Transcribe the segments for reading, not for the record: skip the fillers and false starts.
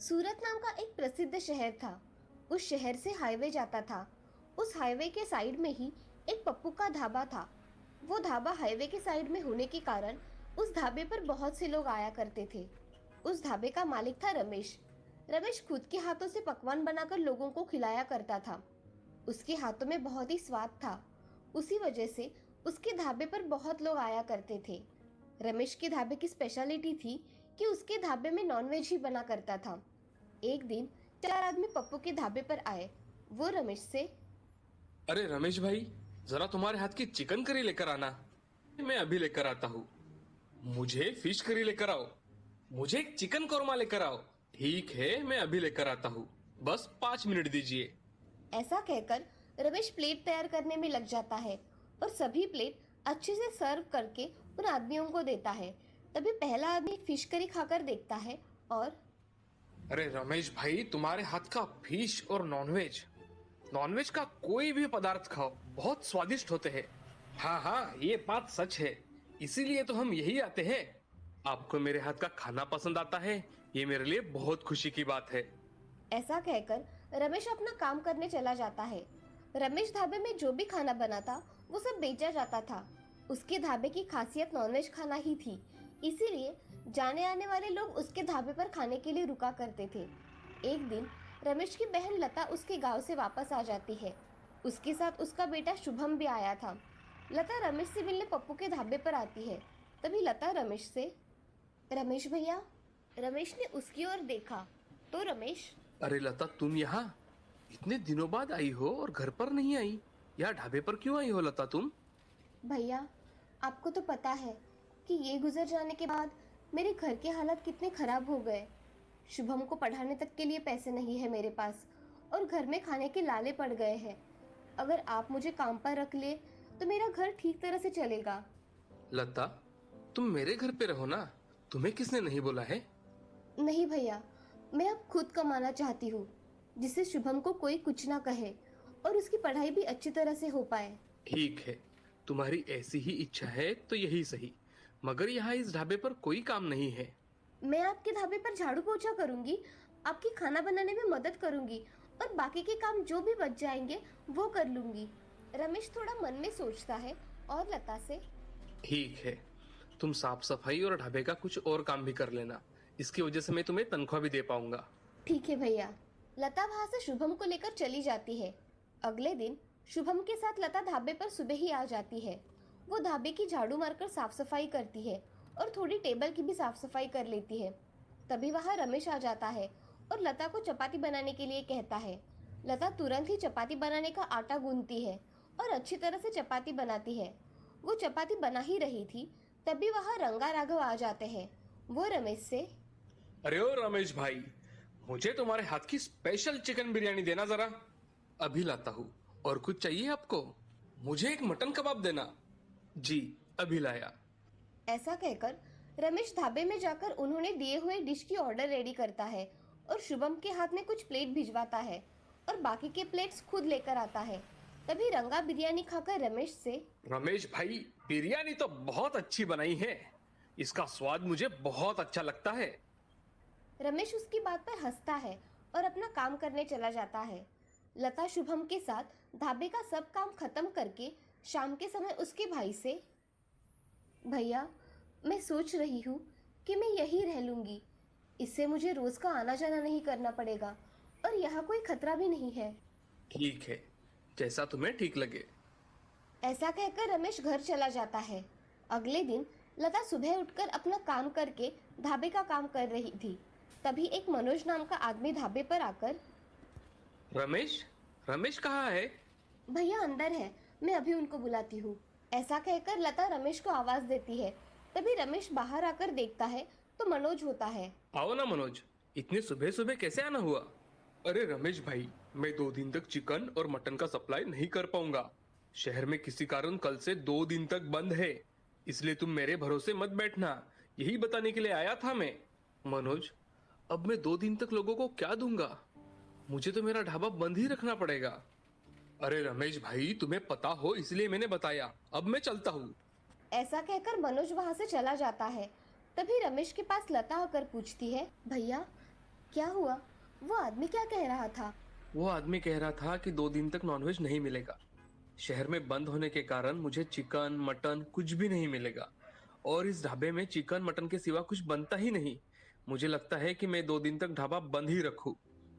सूरत नाम का एक प्रसिद्ध शहर था। उस शहर से हाईवे जाता था। उस हाईवे के साइड में ही एक पप्पू का ढाबा था। वो ढाबा हाईवे के साइड में होने के कारण उस ढाबे पर बहुत से लोग आया करते थे। उस ढाबे का मालिक था रमेश। रमेश खुद के हाथों से पकवान बनाकर लोगों को खिलाया करता था। उसके हाथों में बहुत ही स्वाद था। उसी वजह से उसके ढाबे पर बहुत लोग आया करते थे। रमेश के ढाबे की स्पेशलिटी थी कि उसके ढाबे में नॉनवेज ही बना करता था। एक दिन 4 आदमी पप्पू के ढाबे पर आए। वो रमेश से, अरे रमेश भाई, जरा तुम्हारे हाथ की चिकन करी लेकर आना। मैं अभी लेकर आता हूँ। मुझे फिश करी लेकर आओ। मुझे एक चिकन कौरमा लेकर आओ। ठीक है, मैं अभी लेकर आता हूँ। बस 5 मिनट दीजिए। ऐसा कहकर रमेश प्लेट तैयार करने में लग जाता है और सभी प्लेट अच्छे से सर्व करके उन आदमियों को देता है। तभी पहला आदमी फिश करी खाकर देखता है और, अरे रमेश भाई, तुम्हारे हाथ का फिश और नॉनवेज नॉनवेज का कोई भी पदार्थ खाओ, बहुत स्वादिष्ट होते हैं। हाँ हाँ, ये बात सच है। इसीलिए तो हम यही आते हैं। आपको मेरे हाथ का खाना पसंद आता है, ये मेरे लिए बहुत खुशी की बात है। ऐसा कहकर रमेश अपना काम करने चला जाता है। रमेश ढाबे में जो भी खाना बना था वो सब बेचा जाता था। उसके ढाबे की खासियत नॉनवेज खाना ही थी, इसीलिए जाने आने वाले लोग उसके ढाबे पर खाने के लिए रुका करते थे। एक दिन रमेश की बहन लता उसके गांव से वापस आ जाती है। उसके साथ उसका बेटा शुभम भी आया था। लता रमेश से मिलने पप्पू के ढाबे पर आती है। तभी लता रमेश से, रमेश भैया। रमेश ने उसकी ओर देखा तो रमेश, अरे लता, तुम यहाँ इतने दिनों बाद आई हो और घर पर नहीं आई। यहाँ ढाबे पर क्यों आई हो लता तुम? भैया, आपको तो पता है कि ये गुजर जाने के बाद मेरे घर के हालात कितने खराब हो गए। शुभम को पढ़ाने तक के लिए पैसे नहीं है मेरे पास और घर में खाने के लाले पड़ गए हैं। अगर आप मुझे काम पर रख ले तो मेरा घर ठीक तरह से चलेगा। लता, तुम मेरे घर पे रहो ना। तुम्हें किसने नहीं बोला है? नहीं भैया, मैं अब खुद कमाना चाहती हूँ, जिससे शुभम को कोई कुछ ना कहे और उसकी पढ़ाई भी अच्छी तरह से हो पाए। ठीक है, तुम्हारी ऐसी ही इच्छा है तो यही सही। मगर यहाँ इस ढाबे पर कोई काम नहीं है। मैं आपके ढाबे पर झाड़ू पोछा करूंगी, आपकी खाना बनाने में मदद करूंगी और बाकी के काम जो भी बच जाएंगे वो कर लूंगी। रमेश थोड़ा मन में सोचता है और लता से, ठीक है, तुम साफ सफाई और ढाबे का कुछ और काम भी कर लेना। इसकी वजह से मैं तुम्हें तनख्वाह भी दे पाऊंगा। ठीक है भैया। लता वहां से शुभम को लेकर चली जाती है। अगले दिन शुभम के साथ लता ढाबे पर सुबह ही आ जाती है। वो ढाबे की झाड़ू मारकर साफ सफाई करती है और थोड़ी टेबल की भी साफ सफाई कर लेती है। तभी वहां रमेश आ जाता है और लता को चपाती बनाने के लिए कहता है। लता तुरंत ही चपाती बनाने का आटा गूंथती है और अच्छी तरह से चपाती बनाती है। वो चपाती बना ही रही थी, तभी वहां रंगा राघव आ जाते हैं। वो रमेश से, अरे ओ रमेश भाई, मुझे तुम्हारे हाथ की स्पेशल चिकन बिरयानी देना जरा। अभी लाता हूँ। और कुछ चाहिए आपको? मुझे एक मटन कबाब देना। जी, अभी लाया। ऐसा कहकर रमेश ढाबे में जाकर उन्होंने दिए हुए डिश की ऑर्डर रेडी करता है और शुभम के हाथ में कुछ प्लेट भिजवाता है और बाकी के प्लेट्स खुद लेकर आता है। तभी रंगा बिरयानी खाकर रमेश से, रमेश भाई, बिरयानी तो बहुत अच्छी बनाई है। इसका स्वाद मुझे बहुत अच्छा लगता है। रमेश उसकी बात पर हंसता है और अपना काम करने चला जाता है। लता शुभम के साथ ढाबे का सब काम खत्म करके शाम के समय उसके भाई से, भैया, मैं सोच रही हूँ कि मैं यहीं रह लूंगी। इससे मुझे रोज का आना जाना नहीं करना पड़ेगा और यहाँ कोई खतरा भी नहीं है। ठीक है, जैसा तुम्हें ठीक लगे। ऐसा कहकर रमेश घर चला जाता है। अगले दिन लता सुबह उठकर अपना काम करके ढाबे का काम कर रही थी। तभी एक मनोज नाम का आदमी ढाबे पर आकर, रमेश, रमेश कहाँ है? भैया अंदर है, मैं अभी उनको बुलाती हूँ। ऐसा कहकर लता रमेश को आवाज देती है। तभी रमेश बाहर आकर देखता है तो मनोज होता है। आओ ना मनोज, इतने सुबह सुबह कैसे आना हुआ? अरे रमेश भाई, मैं 2 दिन तक चिकन और मटन का सप्लाई नहीं कर पाऊंगा। शहर में किसी कारण कल से 2 दिन तक बंद है। इसलिए तुम मेरे भरोसे मत बैठना, यही बताने के लिए आया था मैं। मनोज, अब मैं 2 दिन तक लोगों को क्या दूंगा? मुझे तो मेरा ढाबा बंद ही रखना पड़ेगा। अरे रमेश भाई, तुम्हें पता हो इसलिए मैंने बताया। अब मैं चलता हूँ। ऐसा कहकर मनोज वहां से चला जाता है। तभी रमेश के पास लता आकर पूछती है, भैया, क्या हुआ? वो आदमी क्या कह रहा था? वो आदमी कह रहा था कि 2 दिन तक नॉनवेज नहीं मिलेगा। शहर में बंद होने के कारण मुझे चिकन मटन कुछ भी नहीं मिलेगा, और इस ढाबे में चिकन मटन के सिवा कुछ बनता ही नहीं। मुझे लगता है कि मैं 2 दिन तक ढाबा बंद ही रखूं।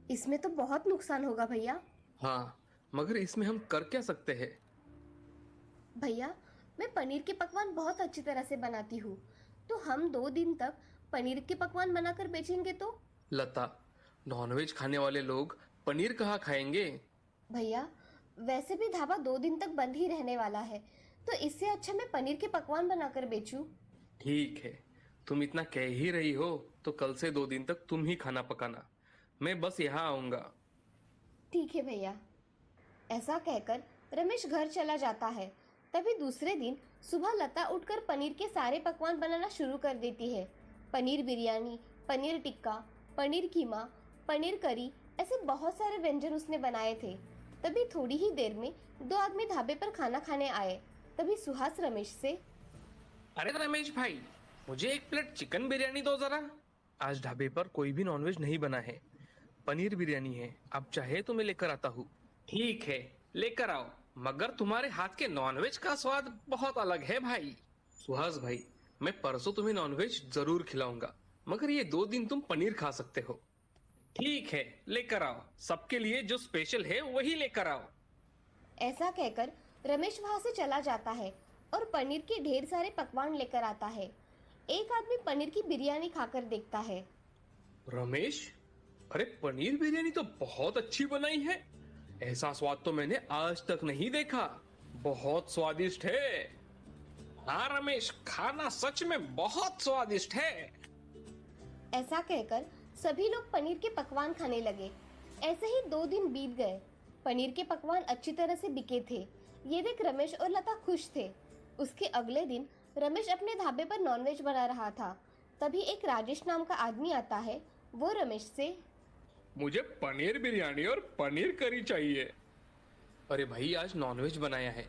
इसमें तो बहुत नुकसान होगा भैया। हाँ, मगर इसमें हम कर क्या सकते हैं? भैया, मैं पनीर के पकवान बहुत अच्छी तरह से बनाती हूँ। तो हम 2 दिन तक पनीर के पकवान बनाकर बेचेंगे तो? लता, नॉनवेज खाने वाले लोग पनीर कहाँ खाएंगे? भैया, वैसे भी ढाबा 2 दिन तक बंद ही रहने वाला है, तो इससे अच्छा मैं पनीर के पकवान बनाकर बेचूं। ठीक है, तुम इतना कह ही रही हो तो कल से 2 दिन तक तुम ही खाना पकाना। मैं बस यहाँ आऊंगा। ठीक है भैया। ऐसा कहकर रमेश घर चला जाता है। तभी दूसरे दिन सुबह लता उठकर पनीर के सारे पकवान बनाना शुरू कर देती है। पनीर बिरयानी, पनीर टिक्का, पनीर कीमा, पनीर करी, ऐसे बहुत सारे व्यंजन उसने बनाए थे। तभी थोड़ी ही देर में 2 आदमी ढाबे पर खाना खाने आए। तभी सुहास रमेश से, अरे रमेश भाई, मुझे एक प्लेट चिकन बिरयानी दो जरा। आज ढाबे पर कोई भी नॉनवेज नहीं बना है, पनीर बिरयानी है। आप चाहे तो मैं लेकर आता हूँ। ठीक है, लेकर आओ, मगर तुम्हारे हाथ के नॉनवेज का स्वाद बहुत अलग है भाई। सुहास भाई, मैं परसों तुम्हें नॉनवेज जरूर खिलाऊंगा, मगर ये 2 दिन तुम पनीर खा सकते हो। ठीक है, लेकर आओ, सबके लिए जो स्पेशल है वही लेकर आओ। ऐसा कहकर रमेश वहां से चला जाता है और पनीर के ढेर सारे पकवान लेकर आता है। एक आदमी पनीर की बिरयानी खाकर देखता है। रमेश, अरे पनीर बिरयानी तो बहुत अच्छी बनाई है। ऐसा स्वाद तो मैंने आज तक नहीं देखा। बहुत स्वादिष्ट है। हाँ रमेश, खाना सच में बहुत स्वादिष्ट है। ऐसा कहकर सभी लोग पनीर के पकवान खाने लगे। ऐसे ही 2 दिन बीत गए। पनीर के पकवान अच्छी तरह से बिके थे। ये देख रमेश और लता खुश थे। उसके अगले दिन रमेश अपने ढाबे पर नॉनवेज बना रहा था। तभी एक राजेश नाम का आदमी आता है। वो रमेश से, मुझे पनीर बिरयानी और पनीर करी चाहिए। अरे भाई, आज नॉनवेज बनाया है,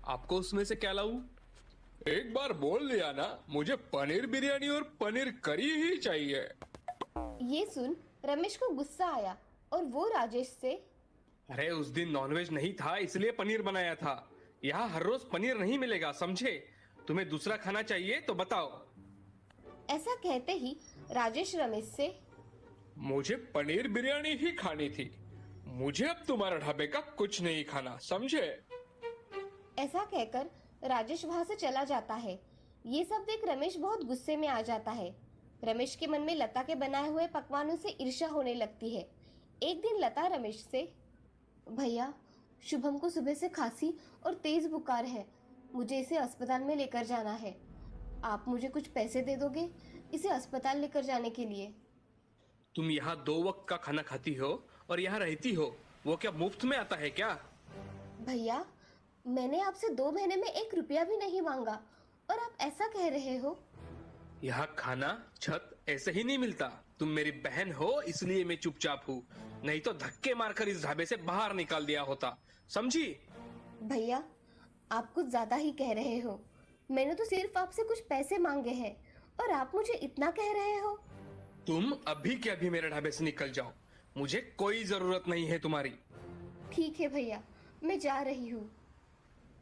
आपको उसमें से क्या लाऊं? एक बार बोल दिया ना, मुझे पनीर बिरयानी और पनीर करी ही चाहिए। ये सुन रमेश को गुस्सा आया और वो राजेश से, अरे उस दिन नॉनवेज नहीं था इसलिए पनीर बनाया था। यहाँ हर रोज पनीर नहीं मिलेगा, समझे? तुम्हें दूसरा खाना चाहिए तो बताओ। ऐसा कहते ही राजेश रमेश से, मुझे पनीर बिरयानी ही खानी थी। मुझे अब तुम्हारे ढाबे का कुछ नहीं खाना, समझे? ऐसा कहकर राजेश वहां से चला जाता है। ये सब देख रमेश बहुत गुस्से में आ जाता है। रमेश के मन में लता के बनाए हुए पकवानों से ईर्ष्या होने लगती है। एक दिन लता रमेश से, भैया, शुभम को सुबह से खांसी और तेज बुखार है। मुझे इसे अस्पताल में लेकर जाना है। आप मुझे कुछ पैसे दे दोगे इसे अस्पताल लेकर जाने के लिए? तुम यहाँ 2 वक्त का खाना खाती हो और यहाँ रहती हो, वो क्या मुफ्त में आता है क्या? भैया, मैंने आपसे 2 महीने में 1 रुपया भी नहीं मांगा और आप ऐसा कह रहे हो? यहाँ खाना छत ऐसे ही नहीं मिलता। तुम मेरी बहन हो इसलिए मैं चुपचाप हूँ, नहीं तो धक्के मारकर इस ढाबे से बाहर निकाल दिया होता, समझी? भैया, आप कुछ ज्यादा ही कह रहे हो। मैंने तो सिर्फ आपसे कुछ पैसे मांगे हैं और आप मुझे इतना कह रहे हो? तुम अभी के अभी मेरे ढाबे से निकल जाओ, मुझे कोई जरूरत नहीं है तुम्हारी। ठीक है भैया, मैं जा रही हूँ।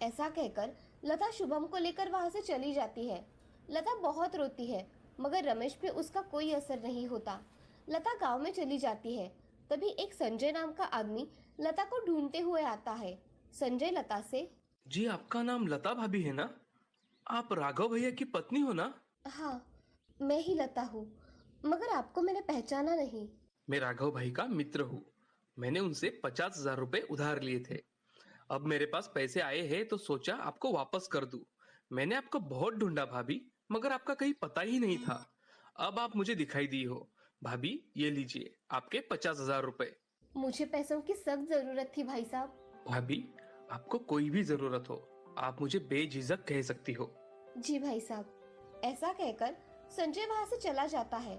ऐसा कहकर लता शुभम को लेकर वहां से चली जाती है। लता बहुत रोती है, मगर रमेश पे उसका कोई असर नहीं होता। लता गांव में चली जाती है। तभी एक संजय नाम का आदमी लता को ढूंढते हुए आता है। संजय लता से, जी, आपका नाम लता भाभी है ना? आप राघव भैया की पत्नी हो ना? हाँ, मैं ही लता हूँ, मगर आपको मैंने पहचाना नहीं। मैं राघव भाई का मित्र हूँ। मैंने उनसे 50,000 रुपए उधार लिए थे। अब मेरे पास पैसे आए हैं तो सोचा आपको वापस कर दूं। मैंने आपको बहुत ढूंढा भाभी, मगर आपका कहीं पता ही नहीं था। अब आप मुझे दिखाई दी हो। भाभी, ये लीजिए आपके 50,000 रुपए। मुझे पैसों की सख्त जरूरत थी भाई साहब। भाभी, आपको कोई भी जरूरत हो, आप मुझे बेझिझक कह सकती हो। जी भाई साहब। ऐसा कहकर संजय वहां से चला जाता है।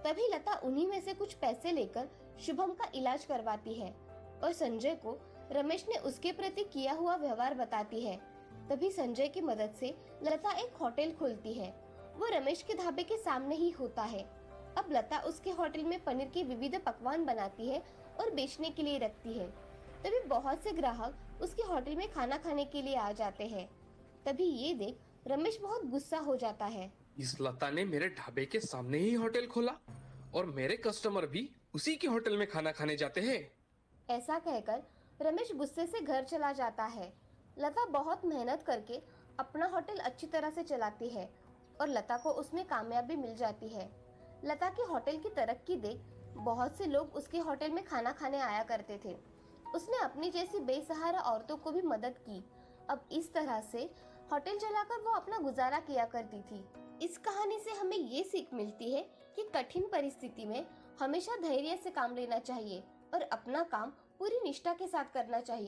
तभी लता उन्हीं में से कुछ पैसे लेकर शुभम का इलाज करवाती है और संजय को रमेश ने उसके प्रति किया हुआ व्यवहार बताती है। तभी संजय की मदद से लता एक होटल खोलती है। वो रमेश के ढाबे के सामने ही होता है। अब लता उसके होटल में पनीर के विविध पकवान बनाती है और बेचने के लिए रखती है। तभी बहुत से ग्राहक उसके होटल में खाना खाने के लिए आ जाते हैं। तभी ये देख रमेश बहुत गुस्सा हो जाता है। इस लता ने मेरे ढाबे के सामने ही होटल खोला और मेरे कस्टमर भी उसी के होटल में खाना खाने जाते हैं। ऐसा कहकर रमेश गुस्से से घर चला जाता है। लता बहुत मेहनत करके अपना होटल अच्छी तरह से चलाती है और लता को उसमें कामयाबी मिल जाती है। लता के होटल की तरक्की देख बहुत से लोग उसके होटल में खाना खाने आया करते थे। उसने अपनी जैसी बेसहारा औरतों को भी मदद की। अब इस तरह से होटल चलाकर वो अपना गुजारा किया करती थी। इस कहानी से हमें ये सीख मिलती है कि कठिन परिस्थिति में हमेशा धैर्य से काम लेना चाहिए और अपना काम पूरी निष्ठा के साथ करना चाहिए।